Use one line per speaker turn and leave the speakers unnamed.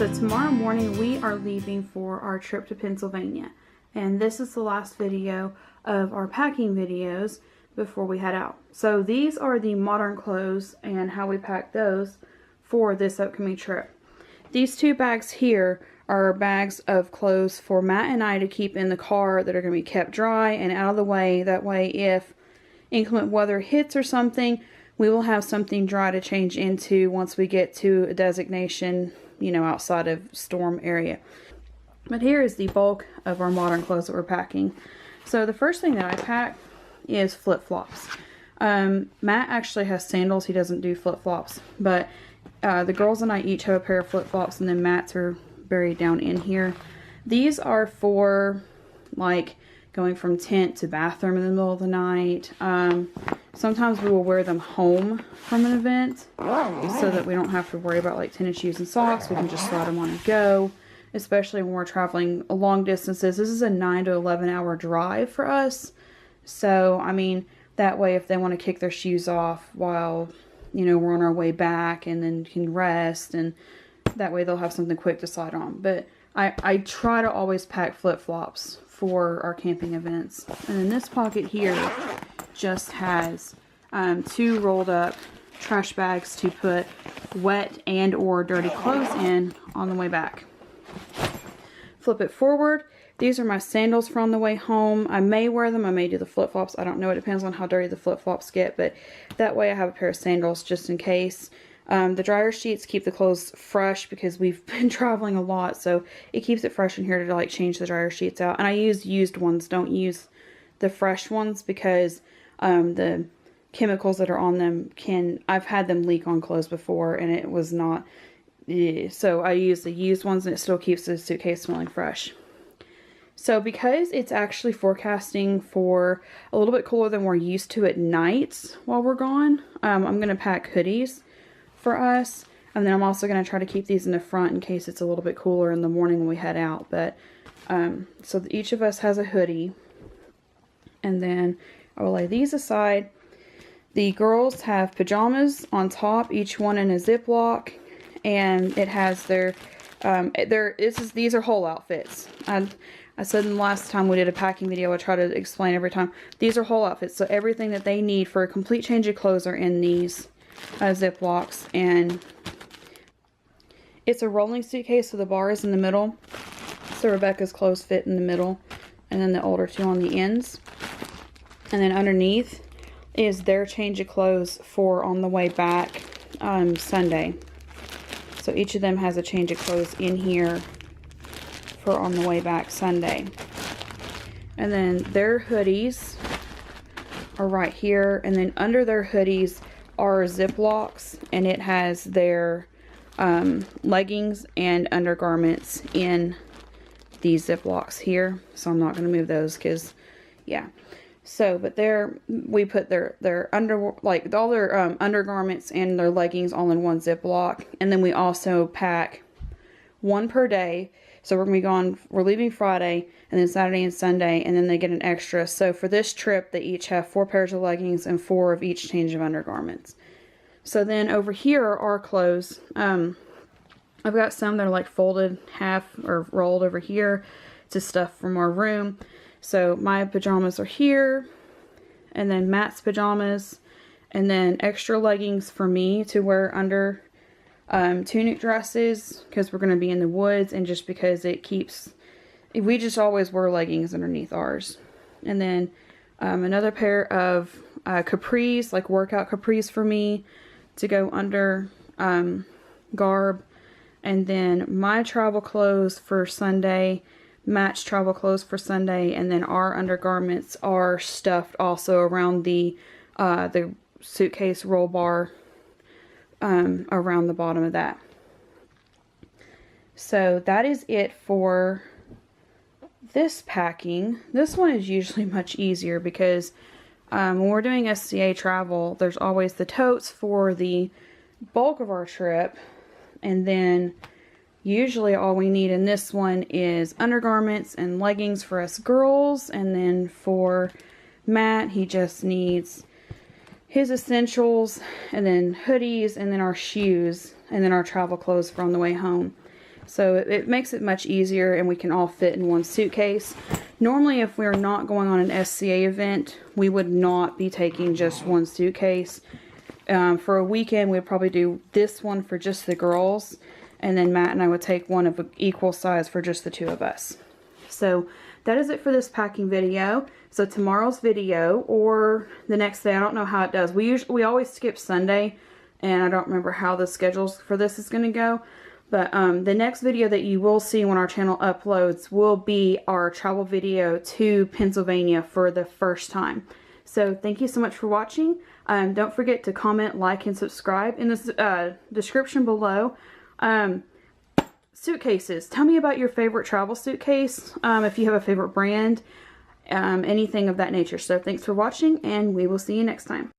So tomorrow morning we are leaving for our trip to Pennsylvania, and this is the last video of our packing videos before we head out. So these are the modern clothes and how we pack those for this upcoming trip. These two bags here are bags of clothes for Matt and I to keep in the car that are going to be kept dry and out of the way. That way if inclement weather hits or something, we will have something dry to change into once we get to a designation, you know, outside of storm area. But here is the bulk of our modern clothes that we're packing. So the first thing that I pack is flip-flops. Matt actually has sandals. He doesn't do flip-flops. But the girls and I each have a pair of flip-flops, and then Matt's are buried down in here. These are for like going from tent to bathroom in the middle of the night. Sometimes we will wear them home from an event so that we don't have to worry about like tennis shoes and socks. We can just slide them on and go, especially when we're traveling long distances. This is a 9 to 11 hour drive for us. So, I mean, that way if they want to kick their shoes off while, you know, we're on our way back and then can rest, and that way they'll have something quick to slide on. But I try to always pack flip-flops for our camping events. And then this pocket here just has 2 rolled up trash bags to put wet and or dirty clothes in on the way back. Flip it forward. These are my sandals for on the way home. I may wear them. I may do the flip-flops. I don't know. It depends on how dirty the flip-flops get. But that way I have a pair of sandals just in case. The dryer sheets keep the clothes fresh because we've been traveling a lot. So it keeps it fresh in here to like change the dryer sheets out. And I use used ones. Don't use the fresh ones because the chemicals that are on them I've had them leak on clothes before and it was not. So I use the used ones and it still keeps the suitcase smelling fresh. So because it's actually forecasting for a little bit cooler than we're used to at night while we're gone, I'm going to pack hoodies for us. And then I'm also going to try to keep these in the front in case it's a little bit cooler in the morning when we head out. But so each of us has a hoodie. And then I will lay these aside. The girls have pajamas on top, each one in a Ziploc. And it has these are whole outfits. I said in the last time we did a packing video, I try to explain every time. These are whole outfits, so everything that they need for a complete change of clothes are in these Ziplocs. And it's a rolling suitcase, so the bar is in the middle. So Rebecca's clothes fit in the middle, and then the older two on the ends. And then underneath is their change of clothes for on the way back Sunday. So each of them has a change of clothes in here for on the way back Sunday. And then their hoodies are right here. And then under their hoodies are Ziplocs. And it has their leggings and undergarments in these Ziplocs here. So I'm not going to move those because, yeah. So, but we put their all their undergarments and their leggings all in one Ziploc. And then we also pack one per day. So we're going to be gone, we're leaving Friday, and then Saturday and Sunday, and then they get an extra. So for this trip, they each have 4 pairs of leggings and 4 of each change of undergarments. So then over here are our clothes. I've got some that are like folded half or rolled over here to stuff from our room. So my pajamas are here, and then Matt's pajamas, and then extra leggings for me to wear under tunic dresses because we're going to be in the woods, and just because we just always wear leggings underneath ours. And then another pair of capris, like workout capris for me to go under garb. And then my travel clothes for Sunday, Matt's travel clothes for Sunday, and then our undergarments are stuffed also around the suitcase roll bar around the bottom of that. So that is it for this packing. This one is usually much easier because when we're doing SCA travel, there's always the totes for the bulk of our trip, and then usually all we need in this one is undergarments and leggings for us girls. And then for Matt, he just needs his essentials, and then hoodies, and then our shoes, and then our travel clothes for on the way home. So it makes it much easier, and we can all fit in one suitcase. Normally, if we're not going on an SCA event, we would not be taking just one suitcase. For a weekend, we'd probably do this one for just the girls, and then Matt and I would take one of equal size for just the two of us. So that is it for this packing video. So tomorrow's video, or the next day, I don't know how it does. We always skip Sunday, and I don't remember how the schedules for this is going to go. But the next video that you will see when our channel uploads will be our travel video to Pennsylvania for the first time. So thank you so much for watching. Don't forget to comment, like, and subscribe. In the description below, suitcases. Tell me about your favorite travel suitcase, if you have a favorite brand, anything of that nature. So thanks for watching, and we will see you next time.